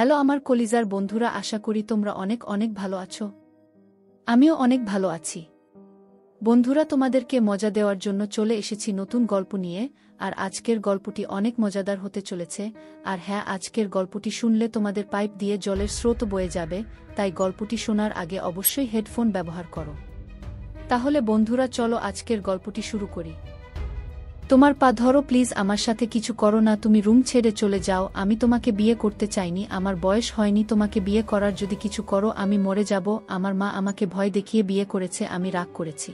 Hello আমার কলিজার বন্ধুরা, আশা করি তোমরা অনেক অনেক ভালো আছো। আমিও অনেক ভালো আছি। বন্ধুরা, তোমাদেরকে মজা দেওয়ার জন্য চলে এসেছি নতুন গল্প নিয়ে। আর আজকের গল্পটি অনেক মজাদার হতে চলেছে। আর হ্যাঁ, আজকের গল্পটি শুনলে তোমাদের পাইপ দিয়ে জলের স্রোত বয়ে যাবে, তাই গল্পটি শোনার আগে অবশ্যই হেডফোন ব্যবহার করো। তাহলে বন্ধুরা, চলো আজকের গল্পটি শুরু করি। তোমার পা ধরো প্লিজ, আমার সাথে কিছু করো না, তুমি রুম ছেড়ে চলে যাও। আমি তোমাকে বিয়ে করতে চাইনি, আমার বয়স হয়নি তোমাকে বিয়ে করার। যদি কিছু করো আমি মরে যাব। আমার মা আমাকে ভয় দেখিয়ে বিয়ে করেছে, আমি রাগ করেছি।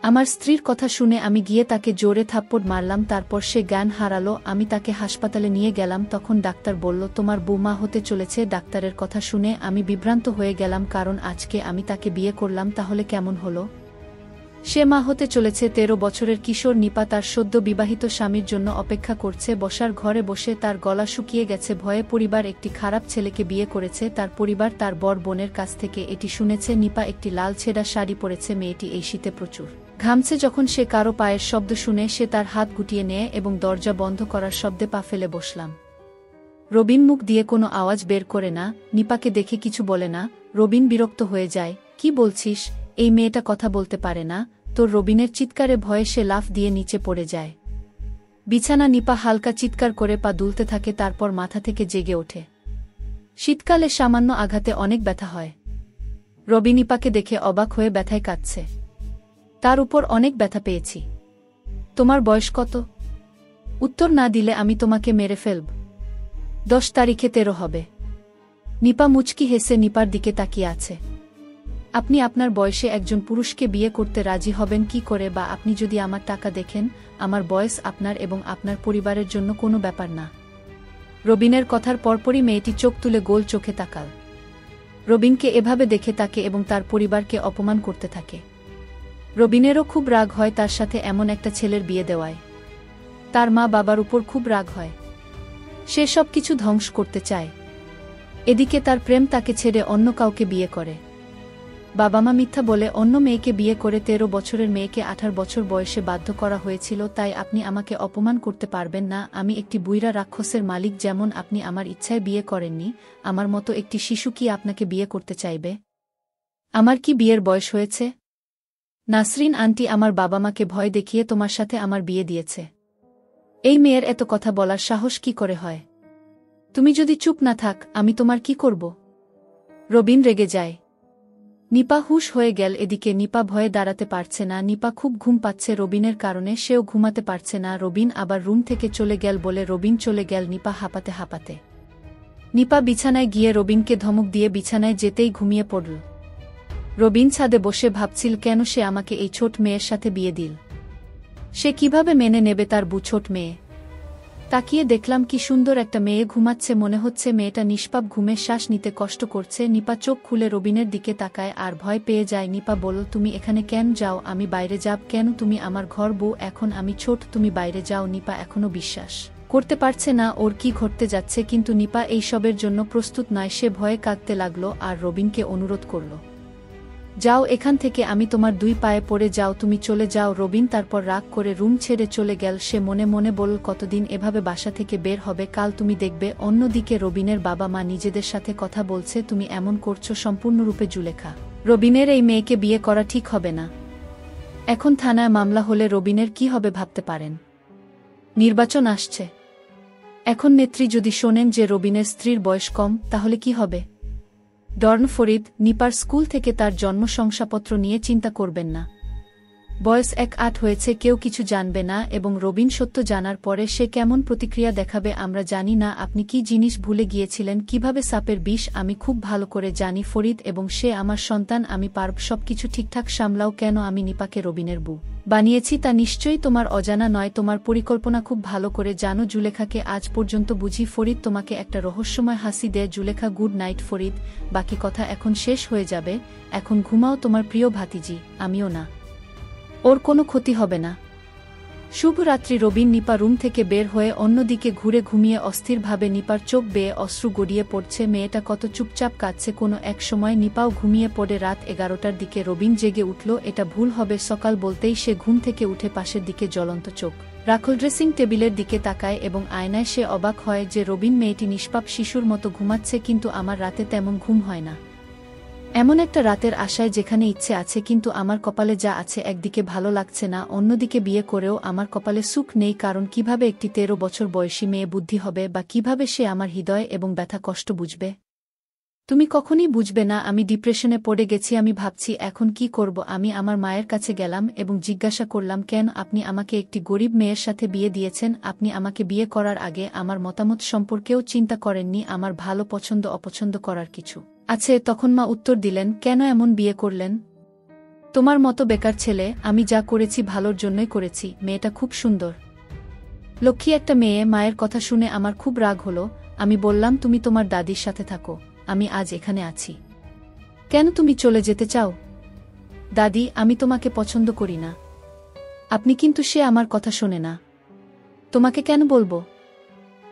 আমার স্ত্রীর কথা শুনে আমি গিয়ে তাকে জোরে থাপ্পড় মারলাম, তারপর সে জ্ঞান হারালো। আমি তাকে হাসপাতালে নিয়ে গেলাম, তখন ডাক্তার বলল তোমার বৌমা হতে চলেছে। ডাক্তারের কথা শুনে আমি বিভ্রান্ত হয়ে গেলাম, কারণ আজকে আমি তাকে বিয়ে করলাম, তাহলে কেমন হলো? সে মা হতে চলেছে। 13 বছরের কিশোর নিপা তার সদ্য বিবাহিত স্বামীর জন্য অপেক্ষা করছে। বসার ঘরে বসে তার গলা শুকিয়ে গেছে ভয়ে। পরিবার একটি খারাপ ছেলেকে বিয়ে করেছে। তার পরিবার তার বর বোনের কাছ থেকে এটি শুনেছে। নিপা একটি লাল ছেঁড়া শাড়ি পরেছে। মেয়েটি এই শীতে প্রচুর ঘামছে। যখন সে কারো পায়ের শব্দ শুনে সে তার হাত গুটিয়ে নেয় এবং দরজা বন্ধ করার শব্দে পা ফেলে বসলাম। রবিন মুখ দিয়ে কোনো আওয়াজ বের করে না, নিপাকে দেখে কিছু বলে না। রবিন বিরক্ত হয়ে যায়। কি বলছিস? এই মেয়েটা কথা বলতে পারে না তোর? রবিনের চিৎকারে ভয়ে সে লাফ দিয়ে নিচে পড়ে যায় বিছানা। নিপা হালকা চিৎকার করে পা দুলতে থাকে, তারপর মাথা থেকে জেগে ওঠে। শীতকালে সামান্য আঘাতে অনেক ব্যথা হয়। রবি নিপাকে দেখে অবাক হয়ে ব্যথায় কাঁদছে। তার উপর অনেক ব্যথা পেয়েছি। তোমার বয়স কত? উত্তর না দিলে আমি তোমাকে মেরে ফেলব। 10 তারিখে 13 হবে। নিপা মুচকি হেসে নিপার দিকে তাকিয়ে আছে। আপনি আপনার বয়সে একজন পুরুষকে বিয়ে করতে রাজি হবেন কি করে? বা আপনি যদি আমার টাকা দেখেন, আমার বয়স আপনার এবং আপনার পরিবারের জন্য কোনো ব্যাপার না। রবিনের কথার পরপরই মেয়েটি চোখ তুলে গোল চোখে তাকাল। রবিনকে এভাবে দেখে তাকে এবং তার পরিবারকে অপমান করতে থাকে। রবিনেরও খুব রাগ হয় তার সাথে এমন একটা ছেলের বিয়ে দেওয়ায়। তার মা বাবার উপর খুব রাগ হয়। সে সব কিছু ধ্বংস করতে চায়। এদিকে তার প্রেম তাকে ছেড়ে অন্য কাউকে বিয়ে করে। বাবা মা মিথ্যা বলে অন্য মেয়েকে বিয়ে করে 13 বছরের মেয়েকে 18 বছর বয়সে বাধ্য করা হয়েছিল। তাই আপনি আমাকে অপমান করতে পারবেন না। আমি একটি বুইরা রাক্ষসের মালিক। যেমন আপনি আমার ইচ্ছায় বিয়ে করেননি, আমার মতো একটি শিশু কি আপনাকে বিয়ে করতে চাইবে? আমার কি বিয়ের বয়স হয়েছে? নাসরিন আন্টি আমার বাবা মাকে ভয় দেখিয়ে তোমার সাথে আমার বিয়ে দিয়েছে। এই মেয়ের এত কথা বলার সাহস কি করে হয়? তুমি যদি চুপ না থাক, আমি তোমার কি করব? রবিন রেগে যায়। নিপা হুঁশ হয়ে গেল। এদিকে নিপা ভয়ে দাঁড়াতে পারছে না। নিপা খুব ঘুম পাচ্ছে রবিনের কারণে, সেও ঘুমাতে পারছে না। রবিন আবার রুম থেকে চলে গেল বলে রবিন চলে গেল নিপা হাঁপাতে হাঁপাতে। নিপা বিছানায় গিয়ে রবিনকে ধমক দিয়ে বিছানায় যেতেই ঘুমিয়ে পড়ল। রবিন ছাদে বসে ভাবছিল কেন সে আমাকে এই ছোট মেয়ের সাথে বিয়ে দিল। সে কিভাবে মেনে নেবে তার ছোট মেয়ে? তাকিয়ে দেখলাম কি সুন্দর একটা মেয়ে ঘুমাচ্ছে। মনে হচ্ছে মেয়েটা নিষ্পাপ ঘুমে শ্বাস নিতে কষ্ট করছে। নিপা চোখ খুলে রবিনের দিকে তাকায় আর ভয় পেয়ে যায়। নিপা বলল তুমি এখানে কেন? যাও। আমি বাইরে যাব কেন? তুমি আমার ঘর বউ, এখন আমি ছোট, তুমি বাইরে যাও। নিপা এখনো বিশ্বাস করতে পারছে না ওর কি ঘটতে যাচ্ছে, কিন্তু নিপা এই সবের জন্য প্রস্তুত নয়। সে ভয়ে কাঁদতে লাগলো আর রবিনকে অনুরোধ করল, যাও এখান থেকে, আমি তোমার 2 পায়ে পড়ে যাও, তুমি চলে যাও। রবিন তারপর রাগ করে রুম ছেড়ে চলে গেল। সে মনে মনে বলল কতদিন এভাবে বাসা থেকে বের হবে, কাল তুমি দেখবে। অন্যদিকে রবিনের বাবা মা নিজেদের সাথে কথা বলছে, তুমি এমন করছো সম্পূর্ণরূপে জুলেখা। রবিনের এই মেয়েকে বিয়ে করা ঠিক হবে না। এখন থানায় মামলা হলে রবিনের কি হবে ভাবতে পারেন। নির্বাচন আসছে। এখন নেত্রী যদি শোনেন যে রবিনের স্ত্রীর বয়স কম, তাহলে কি হবে? ডর্ন ফরিদ, নিপার স্কুল থেকে তার জন্ম শংসাপত্র নিয়ে চিন্তা করবেন না। বয়স 1-8 হয়েছে, কেউ কিছু জানবে না। এবং রবিন সত্য জানার পরে সে কেমন প্রতিক্রিয়া দেখাবে আমরা জানি না। আপনি কি জিনিস ভুলে গিয়েছিলেন? কিভাবে সাপের বিষ? আমি খুব ভালো করে জানি ফরিদ, এবং সে আমার সন্তান। আমি পারব সবকিছু ঠিকঠাক সামলাও। কেন আমি নিপাকে রবিনের বউ বানিয়েছি তা নিশ্চয়ই তোমার অজানা নয়। তোমার পরিকল্পনা খুব ভালো করে জানো। জুলেখাকে আজ পর্যন্ত বুঝি ফরিদ তোমাকে একটা রহস্যময় হাসি দেয়। জুলেখা গুড নাইট ফরিদ, বাকি কথা এখন শেষ হয়ে যাবে। এখন ঘুমাও তোমার প্রিয় ভাতিজি। আমিও না, ওর কোনো ক্ষতি হবে না। শুভরাত্রি। রবিন নিপা রুম থেকে বের হয়ে অন্যদিকে ঘুরে ঘুমিয়ে অস্থিরভাবে। নিপার চোখ বেয়ে অশ্রু গড়িয়ে পড়ছে। মেয়েটা কত চুপচাপ কাঁদছে। কোনো এক সময় নিপাও ঘুমিয়ে পড়ে। রাত 11টার দিকে রবিন জেগে উঠল। এটা ভুল হবে। সকাল বলতেই সে ঘুম থেকে উঠে পাশের দিকে জ্বলন্ত চোখ রাখল ড্রেসিং টেবিলের দিকে তাকায় এবং আয়নায় সে অবাক হয় যে রবিন মেয়েটি নিষ্পাপ শিশুর মতো ঘুমাচ্ছে, কিন্তু আমার রাতে তেমন ঘুম হয় না। এমন একটা রাতের আশায় যেখানে ইচ্ছে আছে কিন্তু আমার কপালে যা আছে, একদিকে ভালো লাগছে না, অন্যদিকে বিয়ে করেও আমার কপালে সুখ নেই, কারণ কিভাবে একটি 13 বছর বয়সী মেয়ে বুদ্ধি হবে, বা কিভাবে সে আমার হৃদয় এবং ব্যথা কষ্ট বুঝবে? তুমি কখনই বুঝবে না। আমি ডিপ্রেশনে পড়ে গেছি। আমি ভাবছি এখন কি করব। আমি আমার মায়ের কাছে গেলাম এবং জিজ্ঞাসা করলাম, কেন আপনি আমাকে একটি গরিব মেয়ের সাথে বিয়ে দিয়েছেন? আপনি আমাকে বিয়ে করার আগে আমার মতামত সম্পর্কেও চিন্তা করেননি, আমার ভালো পছন্দ অপছন্দ করার কিছু আছে? তখন মা উত্তর দিলেন, কেন এমন বিয়ে করলেন? তোমার মতো বেকার ছেলে। আমি যা করেছি ভালোর জন্যই করেছি। মেয়েটা খুব সুন্দর, লক্ষ্মী একটা মেয়ে। মায়ের কথা শুনে আমার খুব রাগ হলো। আমি বললাম, তুমি তোমার দাদির সাথে থাকো, আমি আজ এখানে আছি। কেন তুমি চলে যেতে চাও? দাদি, আমি তোমাকে পছন্দ করি না। আপনি কিন্তু সে আমার কথা শোনে না। তোমাকে কেন বলবো?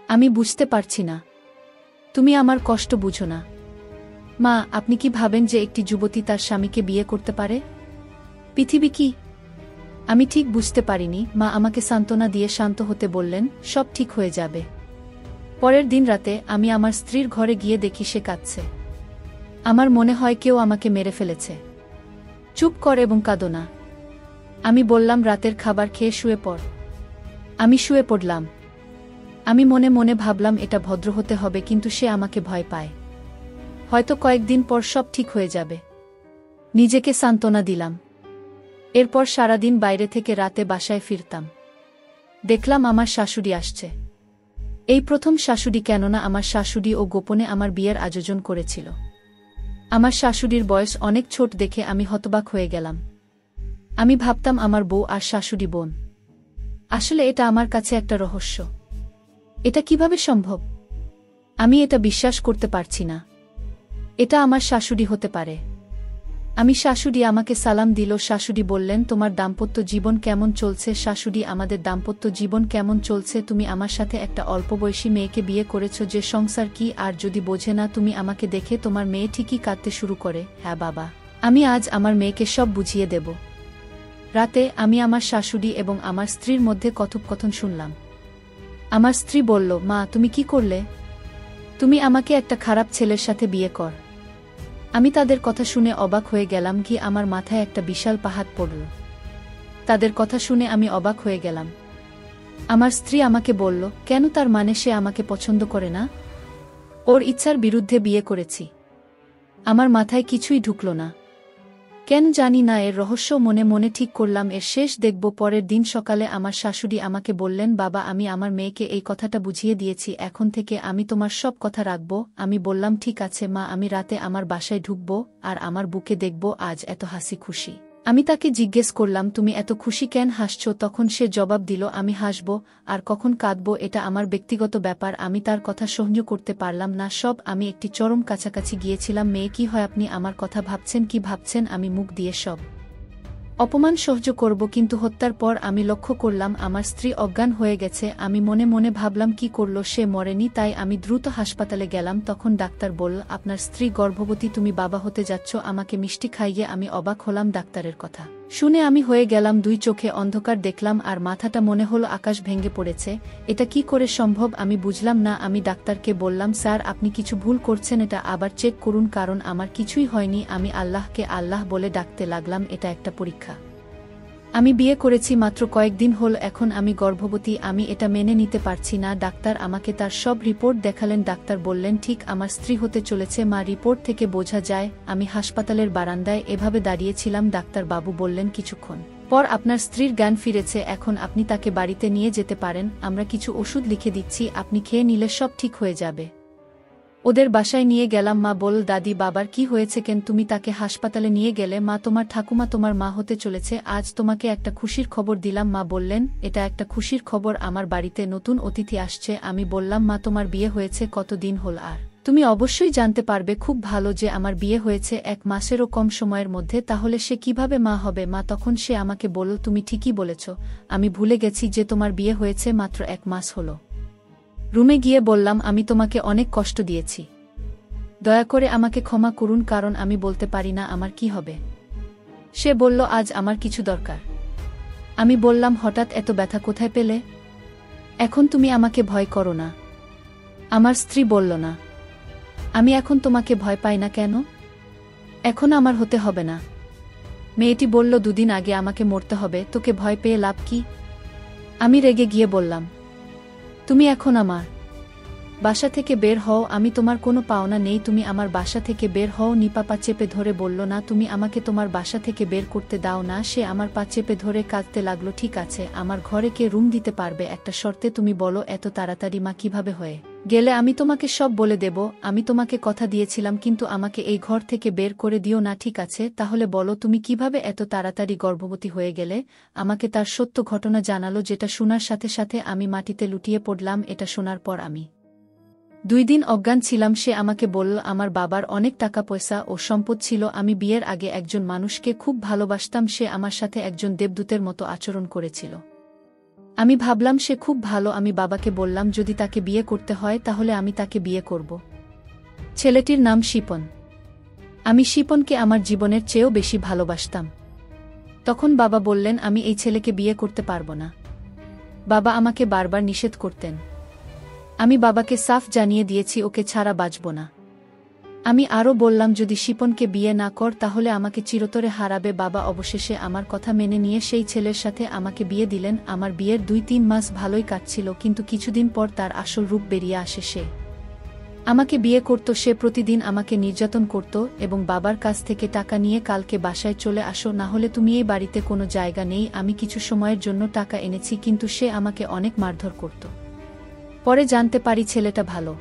আমি বুঝতে পারছি না। তুমি আমার কষ্ট বুঝো না। মা, আপনি কি ভাবেন যে একটি যুবতী তার স্বামীকে বিয়ে করতে পারে? পৃথিবী কি? আমি ঠিক বুঝতে পারিনি। মা আমাকে সান্ত্বনা দিয়ে শান্ত হতে বললেন, সব ঠিক হয়ে যাবে। পরের দিন রাতে আমি আমার স্ত্রীর ঘরে গিয়ে দেখি সে কাঁদছে। আমার মনে হয় কেউ আমাকে মেরে ফেলেছে। চুপ কর এবং কাঁদো না। আমি বললাম, রাতের খাবার খেয়ে শুয়ে পড়। আমি শুয়ে পড়লাম। আমি মনে মনে ভাবলাম এটা ভদ্র হতে হবে, কিন্তু সে আমাকে ভয় পায়। হয়তো কয়েকদিন পর সব ঠিক হয়ে যাবে। নিজেকে সান্ত্বনা দিলাম। এরপর সারাদিন বাইরে থেকে রাতে বাসায় ফিরতাম। দেখলাম আমার শাশুড়ি আসছে। এই প্রথম শাশুড়ি, কেননা আমার শাশুড়ি ও গোপনে আমার বিয়ের আয়োজন করেছিল। আমার শাশুড়ির বয়স অনেক ছোট দেখে আমি হতবাক হয়ে গেলাম। আমি ভাবতাম আমার বউ আর শাশুড়ি বোন। আসলে এটা আমার কাছে একটা রহস্য। এটা কিভাবে সম্ভব? আমি এটা বিশ্বাস করতে পারছি না। এটা আমার শাশুড়ি হতে পারে। আমি শাশুড়ি আমাকে সালাম দিল। শাশুড়ি বললেন, তোমার দাম্পত্য জীবন কেমন চলছে? শাশুড়ি, আমাদের দাম্পত্য জীবন কেমন চলছে? তুমি আমার সাথে একটা অল্পবয়সী মেয়েকে বিয়ে করেছ, যে সংসার কি আর যদি বোঝে না? তুমি আমাকে দেখে তোমার মেয়ে ঠিকই কাঁদতে শুরু করে। হ্যাঁ বাবা, আমি আজ আমার মেয়েকে সব বুঝিয়ে দেব। রাতে আমি আমার শাশুড়ি এবং আমার স্ত্রীর মধ্যে কথোপকথন শুনলাম। আমার স্ত্রী বলল, মা, তুমি কি করলে? তুমি আমাকে একটা খারাপ ছেলের সাথে বিয়ে কর। আমি তাদের কথা শুনে অবাক হয়ে গেলাম। কি আমার মাথায় একটা বিশাল পাহাড় পড়ল। তাদের কথা শুনে আমি অবাক হয়ে গেলাম। আমার স্ত্রী আমাকে বলল, কেন? তার মানে সে আমাকে পছন্দ করে না? ওর ইচ্ছার বিরুদ্ধে বিয়ে করেছি। আমার মাথায় কিছুই ঢুকল না। কেন জানি না, এর রহস্য মনে মনে ঠিক করলাম এর শেষ দেখব। পরের দিন সকালে আমার শাশুড়ি আমাকে বললেন, বাবা, আমি আমার মেয়েকে এই কথাটা বুঝিয়ে দিয়েছি, এখন থেকে আমি তোমার সব কথা রাখব। আমি বললাম, ঠিক আছে মা, আমি রাতে আমার বাসায় ঢুকব আর আমার বুকে দেখব আজ এত হাসি খুশি। আমি তাকে জিজ্ঞেস করলাম, তুমি এত খুশি কেন, হাসছ? তখন সে জবাব দিল, আমি হাসব আর কখন কাঁদব এটা আমার ব্যক্তিগত ব্যাপার। আমি তার কথা সহ্য করতে পারলাম না। আমি একটি চরম কাছাকাছি গিয়েছিলাম। মেয়ে, কি হয়? আপনি আমার কথা ভাবছেন? কি ভাবছেন? আমি মুখ দিয়ে সব অপমান সহ্য করব, কিন্তু হত্যার পর আমি লক্ষ্য করলাম আমার স্ত্রী অজ্ঞান হয়ে গেছে। আমি মনে মনে ভাবলাম, কি করল সে? মরেনি। তাই আমি দ্রুত হাসপাতালে গেলাম। তখন ডাক্তার বলল, আপনার স্ত্রী গর্ভবতী, তুমি বাবা হতে যাচ্ছ। আমাকে মিষ্টি খাইয়ে আমি অবাক হলাম ডাক্তারের কথা শুনে। আমি হয়ে গেলাম, দুই চোখে অন্ধকার দেখলাম আর মাথাটা মনে হলো আকাশ ভেঙে পড়েছে। এটা কি করে সম্ভব? আমি বুঝলাম না। আমি ডাক্তারকে বললাম, স্যার, আপনি কিছু ভুল করছেন, এটা আবার চেক করুন, কারণ আমার কিছুই হয়নি। আমি আল্লাহকে আল্লাহ বলে ডাকতে লাগলাম। এটা একটা পরীক্ষা। আমি বিয়ে করেছি মাত্র কয়েকদিন হল, এখন আমি গর্ভবতী। আমি এটা মেনে নিতে পারছি না। ডাক্তার আমাকে তার সব রিপোর্ট দেখালেন। ডাক্তার বললেন, ঠিক আমার স্ত্রী হতে চলেছে। মা, রিপোর্ট থেকে বোঝা যায়। আমি হাসপাতালের বারান্দায় এভাবে দাঁড়িয়েছিলাম। ডাক্তার বাবু বললেন, কিছুক্ষণ পর আপনার স্ত্রীর জ্ঞান ফিরেছে, এখন আপনি তাকে বাড়িতে নিয়ে যেতে পারেন। আমরা কিছু ওষুধ লিখে দিচ্ছি, আপনি খেয়ে নিলে সব ঠিক হয়ে যাবে। ওদের বাসায় নিয়ে গেলাম। মা বলল, দাদি, বাবার কি হয়েছে কেন? তুমি তাকে হাসপাতালে নিয়ে গেলে? মা, তোমার ঠাকুমা তোমার মা হতে চলেছে। আজ তোমাকে একটা খুশির খবর দিলাম। মা বললেন, এটা একটা খুশির খবর? আমার বাড়িতে নতুন অতিথি আসছে। আমি বললাম, মা, তোমার বিয়ে হয়েছে কতদিন হল? আর তুমি অবশ্যই জানতে পারবে খুব ভালো যে আমার বিয়ে হয়েছে 1 মাসেরও কম সময়ের মধ্যে। তাহলে সে কিভাবে মা হবে? মা তখন সে আমাকে বলল, তুমি ঠিকই বলেছ, আমি ভুলে গেছি যে তোমার বিয়ে হয়েছে মাত্র 1 মাস হলো। রুমে গিয়ে বললাম, আমি তোমাকে অনেক কষ্ট দিয়েছি। দয়া করে আমাকে ক্ষমা করুন, কারণ আমি বলতে পারি না আমার কি হবে। সে বলল, আজ আমার কিছু দরকার। আমি বললাম, হঠাৎ এত ব্যথা কোথায় পেলে? এখন তুমি আমাকে ভয় করো না। আমার স্ত্রী বলল, না, আমি এখন তোমাকে ভয় পাই না কেন? এখন আমার হতে হবে না। মেয়েটি বলল, দুদিন আগে আমাকে মরতে হবে, তোকে ভয় পেয়ে লাভ কি? আমি রেগে গিয়ে বললাম, তুমি এখন আমার বাসা থেকে বের হও, আমি তোমার কোনো পাওনা নেই, তুমি আমার বাসা থেকে বের হও। নিপা পা চেপে ধরে বলল, না, তুমি আমাকে তোমার বাসা থেকে বের করতে দাও না। সে আমার পা চেপে ধরে কাঁদতে লাগলো। ঠিক আছে, আমার ঘরে কে রুম দিতে পারবে? একটা শর্তে, তুমি বলো এত তাড়াতাড়ি মা কিভাবে হয়ে গেলে? আমি তোমাকে সব বলে দেব, আমি তোমাকে কথা দিয়েছিলাম, কিন্তু আমাকে এই ঘর থেকে বের করে দিও না। ঠিক আছে, তাহলে বলো তুমি কিভাবে এত তাড়াতাড়ি গর্ভবতী হয়ে গেলে? আমাকে তার সত্য ঘটনা জানালো, যেটা শোনার সাথে সাথে আমি মাটিতে লুটিয়ে পড়লাম। এটা শোনার পর আমি 2 দিন অজ্ঞান ছিলাম। সে আমাকে বলল, আমার বাবার অনেক টাকা পয়সা ও সম্পদ ছিল। আমি বিয়ের আগে একজন মানুষকে খুব ভালোবাসতাম, সে আমার সাথে একজন দেবদূতের মতো আচরণ করেছিল। আমি ভাবলাম সে খুব ভালো। আমি বাবাকে বললাম, যদি তাকে বিয়ে করতে হয় তাহলে আমি তাকে বিয়ে করব। ছেলেটির নাম শিপন। আমি শিপনকে আমার জীবনের চেয়েও বেশি ভালোবাসতাম। তখন বাবা বললেন, আমি এই ছেলেকে বিয়ে করতে পারব না। বাবা আমাকে বারবার নিষেধ করতেন। আমি বাবাকে সাফ জানিয়ে দিয়েছি, ওকে ছাড়া বাঁচব না। আমি আরও বললাম, যদি শিপনকে বিয়ে না কর তাহলে আমাকে চিরতরে হারাবে। বাবা অবশেষে আমার কথা মেনে নিয়ে সেই ছেলের সাথে আমাকে বিয়ে দিলেন। আমার বিয়ের 2-3 মাস ভালোই কাটছিল, কিন্তু কিছুদিন পর তার আসল রূপ বেরিয়ে আসে। সে আমাকে বিয়ে করত, সে প্রতিদিন আমাকে নির্যাতন করত এবং বাবার কাছ থেকে টাকা নিয়ে, কালকে বাসায় চলে আসো, না হলে তুমি এই বাড়িতে কোনো জায়গা নেই। আমি কিছু সময়ের জন্য টাকা এনেছি, কিন্তু সে আমাকে অনেক মারধর করত। পরে জানতে পারি ছেলেটা ভালো,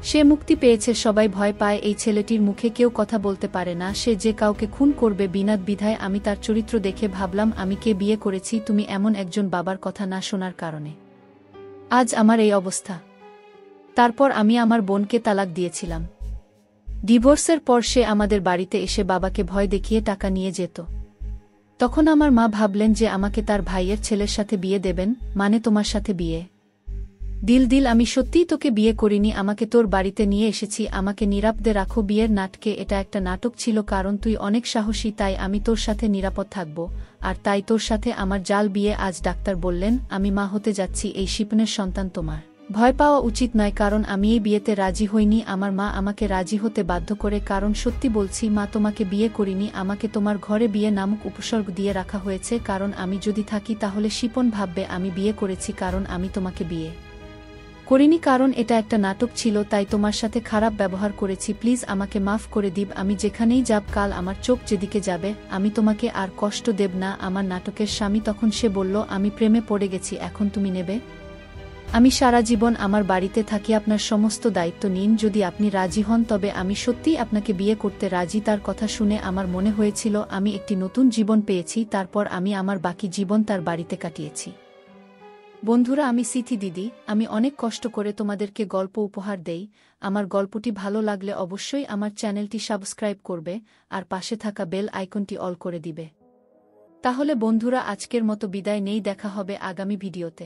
সে মুক্তি পেয়েছে। সবাই ভয় পায়, এই ছেলেটির মুখে কেউ কথা বলতে পারে না, সে যে কাউকে খুন করবে বিনা দ্বিধায়। আমি তার চরিত্র দেখে ভাবলাম, আমি কে বিয়ে করেছি তুমি এমন একজন বাবার কথা না শোনার কারণে আজ আমার এই অবস্থা। তারপর আমি আমার বোনকে তালাক দিয়েছিলাম। ডিভোর্সের পর সে আমাদের বাড়িতে এসে বাবাকে ভয় দেখিয়ে টাকা নিয়ে যেত। তখন আমার মা ভাবলেন যে আমাকে তার ভাইয়ের ছেলের সাথে বিয়ে দেবেন, মানে তোমার সাথে বিয়ে। দিল আমি সত্যিই তোকে বিয়ে করিনি, আমাকে তোর বাড়িতে নিয়ে এসেছি, আমাকে নিরাপদে রাখো। বিয়ের নাটকে এটা একটা নাটক ছিল, কারণ তুই অনেক সাহসী, তাই আমি তোর সাথে নিরাপদ থাকব, আর তাই তোর সাথে আমার জাল বিয়ে। আজ ডাক্তার বললেন আমি মা হতে যাচ্ছি, এই শিপনের সন্তান। তোমার ভয় পাওয়া উচিত নয়, কারণ আমি এই বিয়েতে রাজি হইনি। আমার মা আমাকে রাজি হতে বাধ্য করে, কারণ সত্যি বলছি মা, তোমাকে বিয়ে করিনি, আমাকে তোমার ঘরে বিয়ে নামক উপসর্গ দিয়ে রাখা হয়েছে, কারণ আমি যদি থাকি তাহলে শিপন ভাববে আমি বিয়ে করেছি, কারণ আমি তোমাকে বিয়ে করিনি, কারণ এটা একটা নাটক ছিল, তাই তোমার সাথে খারাপ ব্যবহার করেছি। প্লিজ আমাকে মাফ করে দিব। আমি যেখানেই যাব, কাল আমার চোখ যেদিকে যাবে, আমি তোমাকে আর কষ্ট দেব না। আমার নাটকের স্বামী তখন সে বলল, আমি প্রেমে পড়ে গেছি, এখন তুমি নেবে? আমি সারা জীবন আমার বাড়িতে থাকি, আপনার সমস্ত দায়িত্ব নিন। যদি আপনি রাজি হন তবে আমি সত্যিই আপনাকে বিয়ে করতে রাজি। তার কথা শুনে আমার মনে হয়েছিল আমি একটি নতুন জীবন পেয়েছি। তারপর আমি আমার বাকি জীবন তার বাড়িতে কাটিয়েছি। বন্ধুরা, আমি সিথি দিদি, আমি অনেক কষ্ট করে তোমাদেরকে গল্প উপহার দেই। আমার গল্পটি ভালো লাগলে অবশ্যই আমার চ্যানেলটি সাবস্ক্রাইব করবে আর পাশে থাকা বেল আইকনটি অল করে দিবে। তাহলে বন্ধুরা, আজকের মতো বিদায় নেই, দেখা হবে আগামী ভিডিওতে।